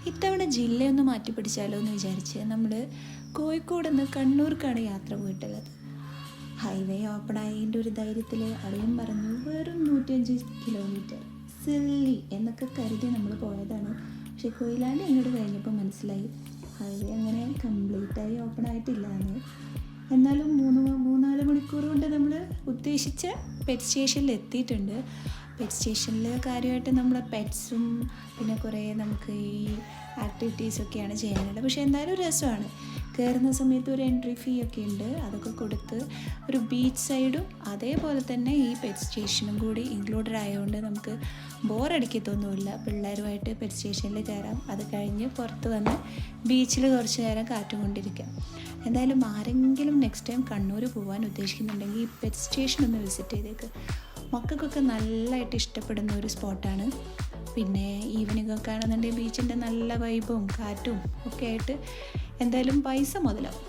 ഇത്തവണ ജില്ലയൊന്ന് മാറ്റി പിടിച്ചാലോ എന്ന് വിചാരിച്ച് നമ്മൾ കോഴിക്കോട് നിന്ന് കണ്ണൂർക്കാണ് യാത്ര പോയിട്ടുള്ളത്. ഹൈവേ ഓപ്പൺ ആയതിൻ്റെ ഒരു ധൈര്യത്തിൽ അറിയാൻ പറഞ്ഞു വെറും 105 കിലോമീറ്റർ സില്ലി എന്നൊക്കെ കരുതി നമ്മൾ പോയതാണ്. പക്ഷേ കൊയിലാണ്ടി അങ്ങോട്ട് കഴിഞ്ഞപ്പോൾ മനസ്സിലായി ഹൈവേ അങ്ങനെ കംപ്ലീറ്റായി ഓപ്പൺ ആയിട്ടില്ല എന്ന്. എന്നാലും 3-4 മണിക്കൂർ കൊണ്ട് നമ്മൾ ഉദ്ദേശിച്ച പെറ്റ് സ്റ്റേഷനിൽ എത്തിയിട്ടുണ്ട്. പെറ്റ് സ്റ്റേഷനിൽ കാര്യമായിട്ട് നമ്മളെ പെറ്റ്സും പിന്നെ കുറേ നമുക്ക് ഈ ആക്ടിവിറ്റീസൊക്കെയാണ് ചെയ്യാനുള്ളത്. പക്ഷേ എന്തായാലും രസമാണ്. കയറുന്ന സമയത്ത് ഒരു എൻട്രി ഫീ ഒക്കെ ഉണ്ട്. അതൊക്കെ കൊടുത്ത് ഒരു ബീച്ച് സൈഡും അതേപോലെ തന്നെ ഈ പെറ്റ് സ്റ്റേഷനും കൂടി ഇൻക്ലൂഡഡ് ആയതുകൊണ്ട് നമുക്ക് ബോറടിക്കത്തൊന്നുമില്ല. പിള്ളേരുമായിട്ട് പെറ്റ് സ്റ്റേഷനിൽ കയറാം. അത് കഴിഞ്ഞ് പുറത്ത് വന്ന് ബീച്ചിൽ കുറച്ച് നേരം കാറ്റും കൊണ്ടിരിക്കാം. എന്തായാലും ആരെങ്കിലും നെക്സ്റ്റ് ടൈം കണ്ണൂർ പോകാൻ ഉദ്ദേശിക്കുന്നുണ്ടെങ്കിൽ ഈ പെറ്റ് സ്റ്റേഷൻ ഒന്ന് വിസിറ്റ് ചെയ്തേക്ക്. മക്കൾക്കൊക്കെ നല്ലതായിട്ട് ഇഷ്ടപ്പെടുന്ന ഒരു സ്പോട്ടാണ്. പിന്നെ ഈവനിങ് ഒക്കെ ആണെന്നുണ്ടെങ്കിൽ ബീച്ചിൻ്റെ നല്ല വൈബും കാറ്റും ഒക്കെ ആയിട്ട് എന്തായാലും പൈസ മുതലാവും.